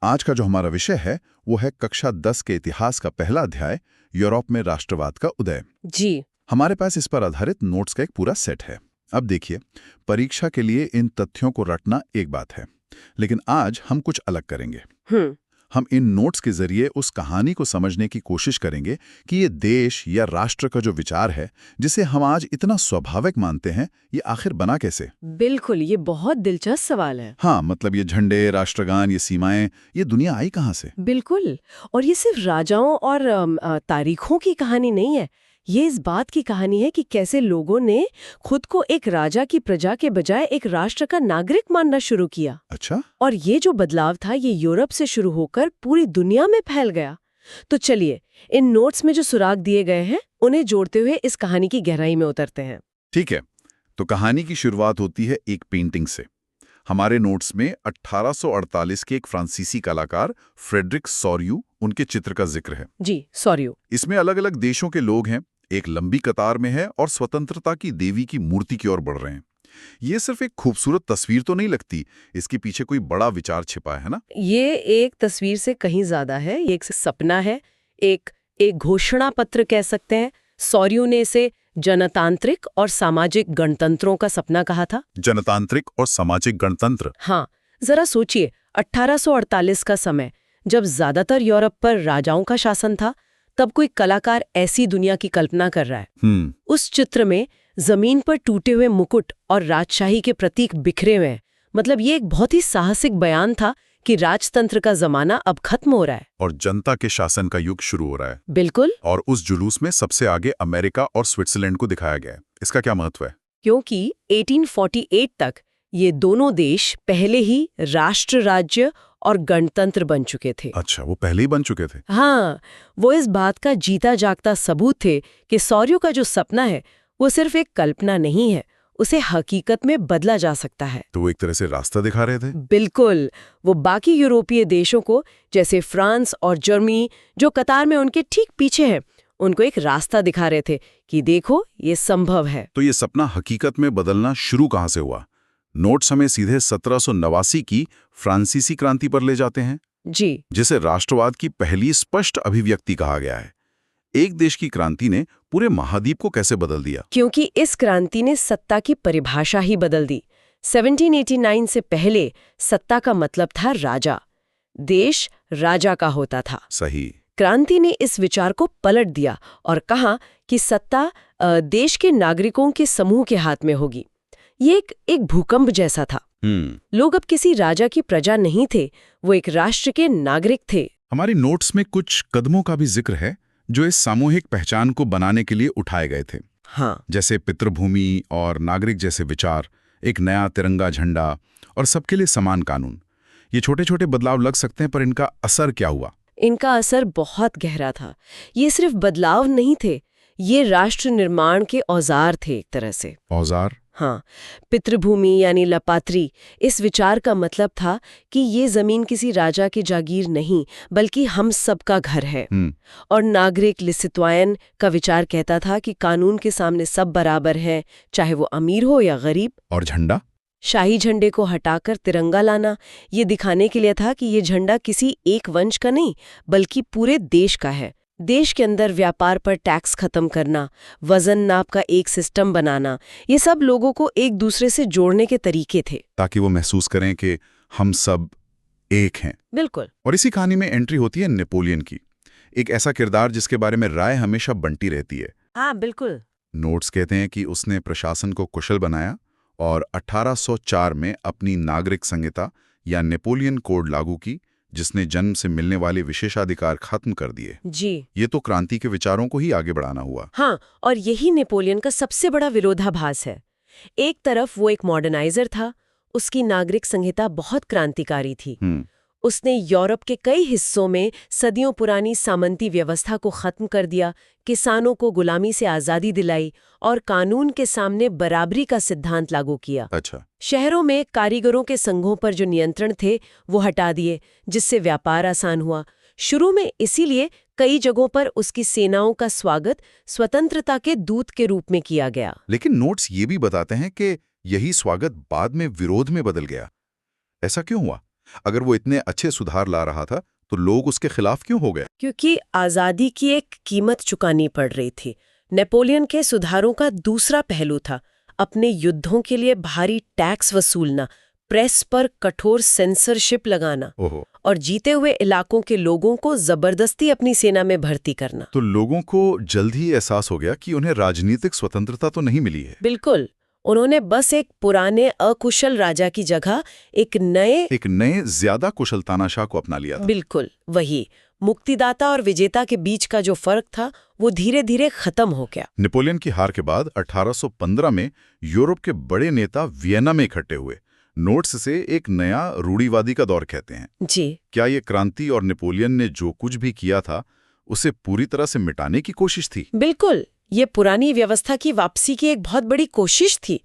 आज का जो हमारा विषय है वो है कक्षा 10 के इतिहास का पहला अध्याय, यूरोप में राष्ट्रवाद का उदय। जी। हमारे पास इस पर आधारित नोट्स का एक पूरा सेट है। अब देखिए, परीक्षा के लिए इन तथ्यों को रटना एक बात है, लेकिन आज हम कुछ अलग करेंगे। हम इन नोट्स के जरिए उस कहानी को समझने की कोशिश करेंगे कि ये देश या राष्ट्र का जो विचार है, जिसे हम आज इतना स्वाभाविक मानते हैं, ये आखिर बना कैसे। बिल्कुल, ये बहुत दिलचस्प सवाल है। हाँ, मतलब ये झंडे, राष्ट्रगान, ये सीमाएं, ये दुनिया आई कहाँ से। बिल्कुल। और ये सिर्फ राजाओं और तारीखों की कहानी नहीं है। ये इस बात की कहानी है कि कैसे लोगों ने खुद को एक राजा की प्रजा के बजाय एक राष्ट्र का नागरिक मानना शुरू किया। अच्छा। और ये जो बदलाव था, ये यूरोप से शुरू होकर पूरी दुनिया में फैल गया। तो चलिए, इन नोट्स में जो सुराग दिए गए हैं, उन्हें जोड़ते हुए इस कहानी की गहराई में उतरते हैं। ठीक है, तो कहानी की शुरुआत होती है एक पेंटिंग से। हमारे नोट्स में 1848 के एक फ्रांसीसी कलाकार फ्रेडरिक सॉर्यू, उनके चित्र का जिक्र है। जी, सॉर्यू। इसमें अलग अलग देशों के लोग हैं, एक लंबी कतार में है और स्वतंत्रता की देवी की मूर्ति की ओर बढ़ रहे हैं। ये सिर्फ एक खूबसूरत तस्वीर तो नहीं लगती, इसके पीछे कोई बड़ा विचार छिपा है ना। ये एक तस्वीर से कहीं ज्यादा है। ये एक सपना है, एक घोषणा पत्र कह सकते हैं। सॉर्यू ने इसे जनतांत्रिक और सामाजिक गणतंत्रों का सपना कहा था। जनतांत्रिक और सामाजिक गणतंत्र। हाँ, जरा सोचिए, 1848 का समय, जब ज्यादातर यूरोप पर राजाओं का शासन था, तब कोई कलाकार ऐसी दुनिया की कल्पना कर रहा है। उस चित्र में जमीन पर टूटे हुए मुकुट और राजशाही के प्रतीक बिखरे हुए हैं। मतलब ये एक बहुत ही साहसिक बयान था कि राजतंत्र का जमाना अब खत्म हो रहा है और जनता के शासन का युग शुरू हो रहा है। बिल्कुल। और उस जुलूस में सबसे आगे अमेरिका और स्विट्जरलैंड को दिखाया गया है। इसका क्या महत्व है? क्योंकि 1848 तक ये दोनों देश पहले ही राष्ट्र राज्य और गणतंत्र बन चुके थे। अच्छा, वो पहले ही बन चुके थे। हाँ, वो इस बात का जीता जागता सबूत थे कि सॉर्यू का जो सपना है वो सिर्फ एक कल्पना नहीं है, उसे हकीकत में बदला जा सकता है। तो वो एक तरह से रास्ता दिखा रहे थे। बिल्कुल। वो बाकी यूरोपीय देशों को, जैसे फ्रांस और जर्मनी, जो कतार में उनके ठीक पीछे हैं, उनको एक रास्ता दिखा रहे थे कि देखो, ये संभव है। तो ये सपना हकीकत में बदलना शुरू कहाँ से हुआ? नोट्स हमें सीधे 1789 की फ्रांसीसी क्रांति पर ले जाते हैं। जी। जिसे राष्ट्रवाद की पहली स्पष्ट अभिव्यक्ति कहा गया है। एक देश की क्रांति ने पूरे महाद्वीप को कैसे बदल दिया? क्योंकि इस क्रांति ने सत्ता की परिभाषा ही बदल दी। 1789 से पहले सत्ता का मतलब था राजा। देश राजा का होता था। सही। क्रांति ने इस विचार को पलट दिया और कहा कि सत्ता देश के नागरिकों के समूह के हाथ में होगी। ये एक भूकंप जैसा था। लोग अब किसी राजा की प्रजा नहीं थे, वो एक राष्ट्र के नागरिक थे। हमारी नोट्स में कुछ कदमों का भी जिक्र है जो इस सामूहिक पहचान को बनाने के लिए उठाए गए थे। हाँ। जैसे पितृभूमि और नागरिक जैसे विचार, एक नया तिरंगा झंडा और सबके लिए समान कानून। ये छोटे छोटे बदलाव लग सकते हैं, पर इनका असर क्या हुआ? इनका असर बहुत गहरा था। ये सिर्फ बदलाव नहीं थे, ये राष्ट्र निर्माण के औजार थे एक तरह से। औजार? हाँ। पितृभूमि यानी लपात्री, इस विचार का मतलब था कि ये जमीन किसी राजा की जागीर नहीं, बल्कि हम सबका घर है। और नागरिक लिसित्वायन का विचार कहता था कि कानून के सामने सब बराबर हैं, चाहे वो अमीर हो या गरीब। और झंडा? शाही झंडे को हटाकर तिरंगा लाना, ये दिखाने के लिए था कि ये झंडा किसी एक वंश का नहीं, बल्कि पूरे देश का है। देश के अंदर व्यापार पर टैक्स खत्म करना, वजन नाप का एक सिस्टम बनाना, ये सब लोगों को एक दूसरे से जोड़ने के तरीके थे, ताकि वो महसूस करें कि हम सब एक हैं। बिल्कुल। और इसी कहानी में एंट्री होती है नेपोलियन की, एक ऐसा किरदार जिसके बारे में राय हमेशा बंटी रहती है। हाँ, बिल्कुल। नोट्स कहते हैं कि उसने प्रशासन को कुशल बनाया और 1804 में अपनी नागरिक संहिता या नेपोलियन कोड लागू की, जिसने जन्म से मिलने वाले विशेषाधिकार खत्म कर दिए। जी। ये तो क्रांति के विचारों को ही आगे बढ़ाना हुआ। हाँ, और यही नेपोलियन का सबसे बड़ा विरोधाभास है। एक तरफ वो एक मॉडर्नाइजर था, उसकी नागरिक संहिता बहुत क्रांतिकारी थी। उसने यूरोप के कई हिस्सों में सदियों पुरानी सामंती व्यवस्था को खत्म कर दिया, किसानों को गुलामी से आज़ादी दिलाई और कानून के सामने बराबरी का सिद्धांत लागू किया। अच्छा। शहरों में कारीगरों के संघों पर जो नियंत्रण थे वो हटा दिए, जिससे व्यापार आसान हुआ। शुरू में इसीलिए कई जगहों पर उसकी सेनाओं का स्वागत स्वतंत्रता के दूत के रूप में किया गया। लेकिन नोट्स ये भी बताते हैं कि यही स्वागत बाद में विरोध में बदल गया। ऐसा क्यों हुआ? अगर वो इतने अच्छे सुधार ला रहा था तो लोग उसके खिलाफ क्यों हो गए? क्योंकि आजादी की एक कीमत चुकानी पड़ रही थी। नेपोलियन के सुधारों का दूसरा पहलू था अपने युद्धों के लिए भारी टैक्स वसूलना, प्रेस पर कठोर सेंसरशिप लगाना और जीते हुए इलाकों के लोगों को जबरदस्ती अपनी सेना में भर्ती करना। तो लोगों को जल्द ही एहसास हो गया कि उन्हें राजनीतिक स्वतंत्रता तो नहीं मिली है। बिल्कुल, उन्होंने बस एक पुराने अकुशल राजा की जगह एक नए ज्यादा कुशल तानाशाह को अपना लिया था। बिल्कुल वही मुक्तिदाता और विजेता के बीच का जो फर्क था वो धीरे धीरे खत्म हो गया। नेपोलियन की हार के बाद 1815 में यूरोप के बड़े नेता वियना में इकट्ठे हुए। नोट्स से एक नया रूढ़िवादी का दौर कहते हैं। जी। क्या ये क्रांति और नेपोलियन ने जो कुछ भी किया था उसे पूरी तरह से मिटाने की कोशिश थी? बिल्कुल, ये पुरानी व्यवस्था की वापसी की एक बहुत बड़ी कोशिश थी।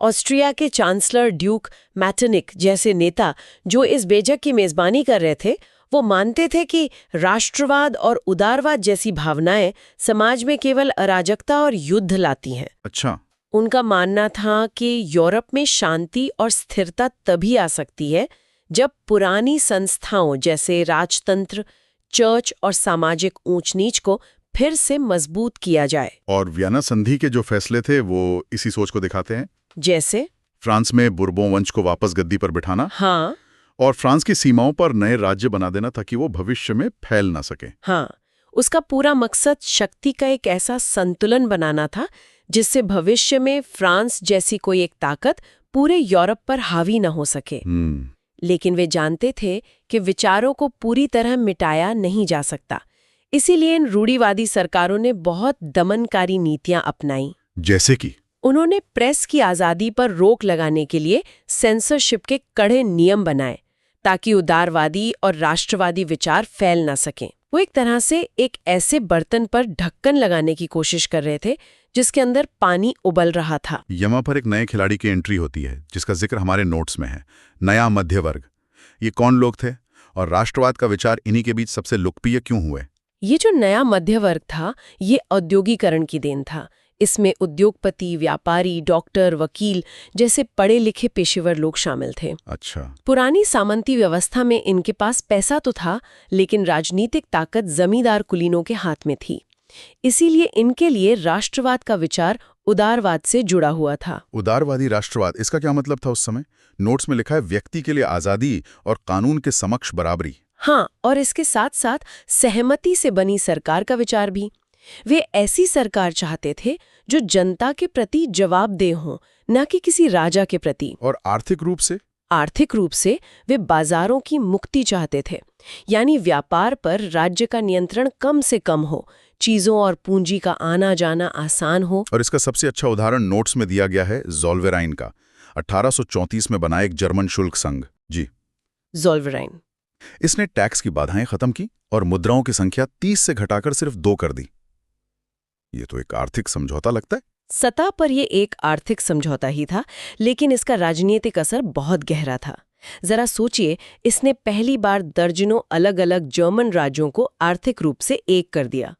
ऑस्ट्रिया के चांसलर ड्यूक मैटरनिक जैसे नेता जो इस बैठक की मेजबानी कर रहे थे, वो मानते थे कि राष्ट्रवाद और उदारवाद जैसी भावनाएं समाज में केवल अराजकता और युद्ध लाती हैं। अच्छा। उनका मानना था कि यूरोप में शांति और स्थिरता तभी आ सकती है जब पुरानी संस्थाओं जैसे राजतंत्र, चर्च और सामाजिक ऊंच नीच को फिर से मजबूत किया जाए। और वियना संधि के जो फैसले थे वो इसी सोच को दिखाते हैं। जैसे फ्रांस में बुर्बों वंश को वापस गद्दी पर बिठाना। हाँ। और फ्रांस की सीमाओं पर नए राज्य बना देना ताकि वो भविष्य में फैल ना सके। हाँ, उसका पूरा मकसद शक्ति का एक ऐसा संतुलन बनाना था जिससे भविष्य में फ्रांस जैसी कोई एक ताकत पूरे यूरोप पर हावी न हो सके। लेकिन वे जानते थे कि विचारों को पूरी तरह मिटाया नहीं जा सकता। इसीलिए इन रूढ़िवादी सरकारों ने बहुत दमनकारी नीतियां अपनाई। जैसे कि उन्होंने प्रेस की आज़ादी पर रोक लगाने के लिए सेंसरशिप के कड़े नियम बनाए ताकि उदारवादी और राष्ट्रवादी विचार फैल ना सकें। वो एक तरह से एक ऐसे बर्तन पर ढक्कन लगाने की कोशिश कर रहे थे जिसके अंदर पानी उबल रहा था। यहाँ पर एक नए खिलाड़ी की एंट्री होती है जिसका जिक्र हमारे नोट्स में है, नया मध्य वर्ग। ये कौन लोग थे और राष्ट्रवाद का विचार इन्हीं के बीच सबसे लोकप्रिय क्यों हुए? ये जो नया मध्य वर्ग था ये औद्योगिकरण की देन था। इसमें उद्योगपति, व्यापारी, डॉक्टर, वकील जैसे पढ़े लिखे पेशेवर लोग शामिल थे। अच्छा। पुरानी सामंती व्यवस्था में इनके पास पैसा तो था लेकिन राजनीतिक ताकत जमींदार कुलीनों के हाथ में थी। इसीलिए इनके लिए राष्ट्रवाद का विचार उदारवाद से जुड़ा हुआ था। उदारवादी राष्ट्रवाद, इसका क्या मतलब था उस समय? नोट्स में लिखा है व्यक्ति के लिए आजादी और कानून के समक्ष बराबरी। हाँ, और इसके साथ साथ सहमति से बनी सरकार का विचार भी। वे ऐसी सरकार चाहते थे जो जनता के प्रति जवाबदेह हो, न कि किसी राजा के प्रति। और आर्थिक रूप से वे बाजारों की मुक्ति चाहते थे, यानी व्यापार पर राज्य का नियंत्रण कम से कम हो, चीजों और पूंजी का आना जाना आसान हो। और इसका सबसे अच्छा उदाहरण नोट्स में दिया गया है ज़ोल्वेराइन का, 1834 में बना एक जर्मन शुल्क संघ। जी, ज़ोल्वेराइन। इसने टैक्स की बाधाएं खत्म की और मुद्राओं की संख्या 30 से घटाकर सिर्फ 2 कर दी। ये तो एक आर्थिक समझौता लगता है। सतह पर यह एक आर्थिक समझौता ही था, लेकिन इसका राजनीतिक असर बहुत गहरा था। जरा सोचिए, इसने पहली बार दर्जनों अलग अलग जर्मन राज्यों को आर्थिक रूप से एक कर दिया।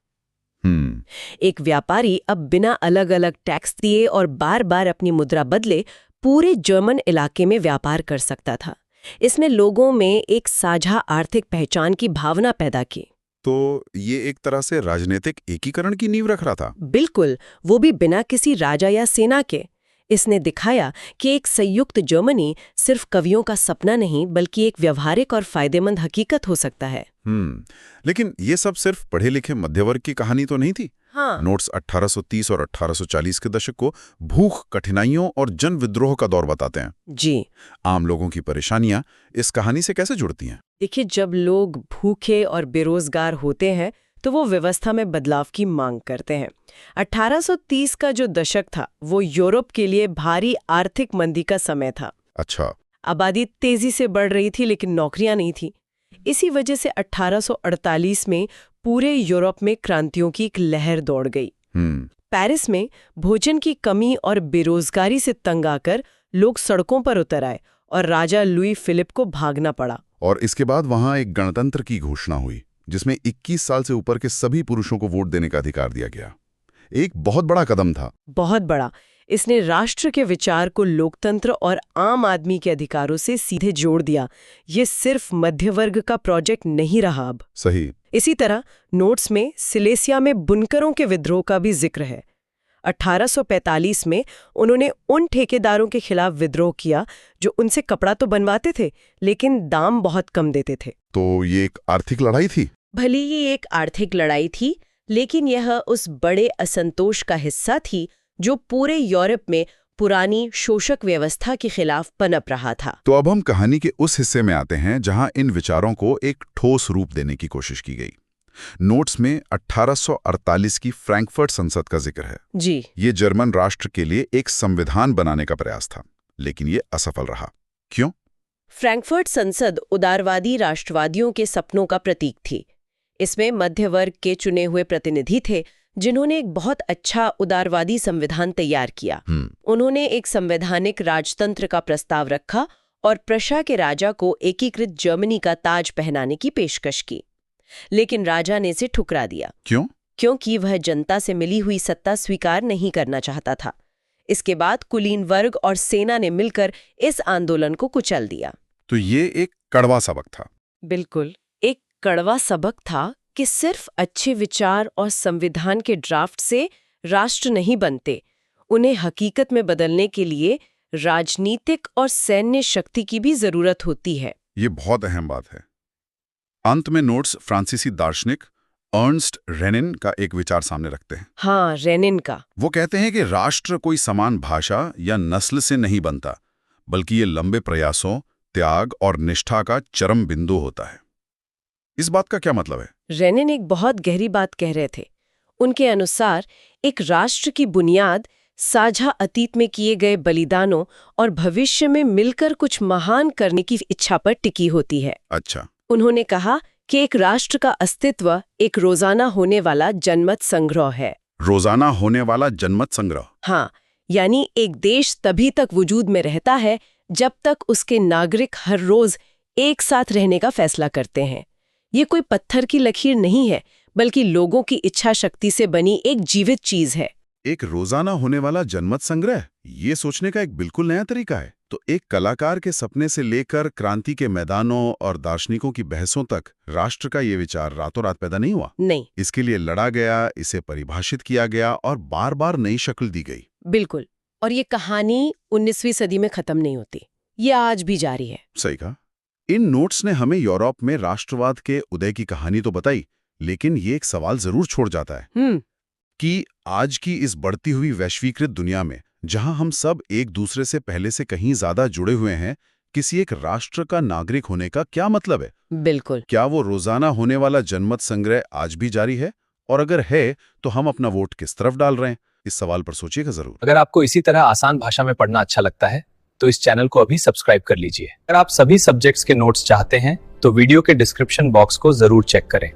एक व्यापारी अब बिना अलग अलग टैक्स दिए और बार बार अपनी मुद्रा बदले पूरे जर्मन इलाके में व्यापार कर सकता था। इसने लोगों में एक साझा आर्थिक पहचान की भावना पैदा की। तो ये एक तरह से राजनीतिक एकीकरण की नींव रख रहा था। बिल्कुल, वो भी बिना किसी राजा या सेना के। इसने दिखाया कि एक संयुक्त जर्मनी सिर्फ कवियों का सपना नहीं बल्कि एक व्यवहारिक और फायदेमंद हकीकत हो सकता है। लेकिन ये सब सिर्फ पढ़े लिखे मध्यवर्ग की कहानी तो नहीं थी। हाँ। नोट्स 1830 और 1840 के दशक को भूख, कठिनाइयों और जन विद्रोह का दौर बताते हैं। जी। आम लोगों की परेशानियां इस कहानी से कैसे जुड़ती हैं? देखिए, जब लोग भूखे और बेरोजगार होते हैं तो वो व्यवस्था में बदलाव की मांग करते हैं। 1830 का जो दशक था वो यूरोप के लिए भारी आर्थिक मंदी का समय था। अच्छा। आबादी तेजी से बढ़ रही थी लेकिन नौकरियां नहीं थी। इसी वजह से 1848 में पूरे यूरोप में क्रांतियों की एक लहर दौड़ गई। पेरिस में भोजन की कमी और बेरोजगारी से तंग आकर लोग सड़कों पर उतर आए और राजा लुई फिलिप को भागना पड़ा। और इसके बाद वहां एक गणतंत्र की घोषणा हुई जिसमें 21 साल से ऊपर के सभी पुरुषों को वोट देने का अधिकार दिया गया। एक बहुत बड़ा कदम था। बहुत बड़ा। इसने राष्ट्र के विचार को लोकतंत्र और आम आदमी के अधिकारों से सीधे जोड़ दिया। ये सिर्फ मध्य वर्ग का प्रोजेक्ट नहीं रहा अब। सही। इसी तरह नोट्स में सिलेसिया में बुनकरों के विद्रोह का भी जिक्र है। 1845 में उन्होंने उन ठेकेदारों के खिलाफ विद्रोह किया जो उनसे कपड़ा तो बनवाते थे लेकिन दाम बहुत कम देते थे। तो ये एक आर्थिक लड़ाई थी? भले ही एक आर्थिक लड़ाई थी, लेकिन यह उस बड़े असंतोष का हिस्सा थी जो पूरे यूरोप में पुरानी शोषक व्यवस्था के खिलाफ पनप रहा था। तो अब हम कहानी के उस हिस्से में आते हैं जहां इन विचारों को एक ठोस रूप देने की कोशिश की गई। नोट्स में 1848 की फ्रैंकफर्ट संसद का जिक्र है। जी। ये जर्मन राष्ट्र के लिए एक संविधान बनाने का प्रयास था, लेकिन ये असफल रहा। क्यों? फ्रैंकफर्ट संसद उदारवादी राष्ट्रवादियों के सपनों का प्रतीक थी। इसमें मध्य वर्ग के चुने हुए प्रतिनिधि थे जिन्होंने एक बहुत अच्छा उदारवादी संविधान तैयार किया। उन्होंने एक संवैधानिक राजतंत्र का प्रस्ताव रखा और प्रशा के राजा को एकीकृत जर्मनी का ताज पहनाने की पेशकश की, लेकिन राजा ने इसे ठुकरा दिया। क्यों? क्योंकि वह जनता से मिली हुई सत्ता स्वीकार नहीं करना चाहता था। इसके बाद कुलीन वर्ग और सेना ने मिलकर इस आंदोलन को कुचल दिया। तो ये एक कड़वा सबक था। बिल्कुल, एक कड़वा सबक था कि सिर्फ अच्छे विचार और संविधान के ड्राफ्ट से राष्ट्र नहीं बनते। उन्हें हकीकत में बदलने के लिए राजनीतिक और सैन्य शक्ति की भी जरूरत होती है। ये बहुत अहम बात है। अंत में नोट्स फ्रांसीसी दार्शनिक अर्नस्ट रेनिन का एक विचार सामने रखते हैं। हाँ, रेनिन का। वो कहते हैं कि राष्ट्र कोई समान भाषा या नस्ल से नहीं बनता, बल्कि ये लंबे प्रयासों, त्याग और निष्ठा का चरम बिंदु होता है। इस बात का क्या मतलब है? रेनिन एक बहुत गहरी बात कह रहे थे। उनके अनुसार एक राष्ट्र की बुनियाद साझा अतीत में किए गए बलिदानों और भविष्य में मिलकर कुछ महान करने की इच्छा पर टिकी होती है। अच्छा। उन्होंने कहा कि एक राष्ट्र का अस्तित्व एक रोजाना होने वाला जनमत संग्रह है। रोजाना होने वाला जनमत संग्रह? हाँ, यानी एक देश तभी तक वजूद में रहता है जब तक उसके नागरिक हर रोज एक साथ रहने का फैसला करते हैं। ये कोई पत्थर की लकीर नहीं है, बल्कि लोगों की इच्छा शक्ति से बनी एक जीवित चीज है। एक रोजाना होने वाला जनमत संग्रह, ये सोचने का एक बिल्कुल नया तरीका है। तो एक कलाकार के सपने से लेकर क्रांति के मैदानों और दार्शनिकों की बहसों तक राष्ट्र का ये विचार रातों रात पैदा नहीं हुआ। नहीं, इसके लिए लड़ा गया, इसे परिभाषित किया गया और बार बार नई शक्ल दी गई। बिल्कुल। और ये कहानी 19वीं सदी में खत्म नहीं होती, ये आज भी जारी है। सही कहा। इन नोट्स ने हमें यूरोप में राष्ट्रवाद के उदय की कहानी तो बताई, लेकिन ये एक सवाल जरूर छोड़ जाता है कि आज की इस बढ़ती हुई वैश्वीकृत दुनिया में, जहां हम सब एक दूसरे से पहले से कहीं ज्यादा जुड़े हुए हैं, किसी एक राष्ट्र का नागरिक होने का क्या मतलब है? बिल्कुल। क्या वो रोजाना होने वाला जनमत संग्रह आज भी जारी है? और अगर है, तो हम अपना वोट किस तरफ डाल रहे हैं? इस सवाल पर सोचिएगा जरूर। अगर आपको इसी तरह आसान भाषा में पढ़ना अच्छा लगता है तो इस चैनल को अभी सब्सक्राइब कर लीजिए। अगर आप सभी सब्जेक्ट्स के नोट्स चाहते हैं तो वीडियो के डिस्क्रिप्शन बॉक्स को जरूर चेक करें।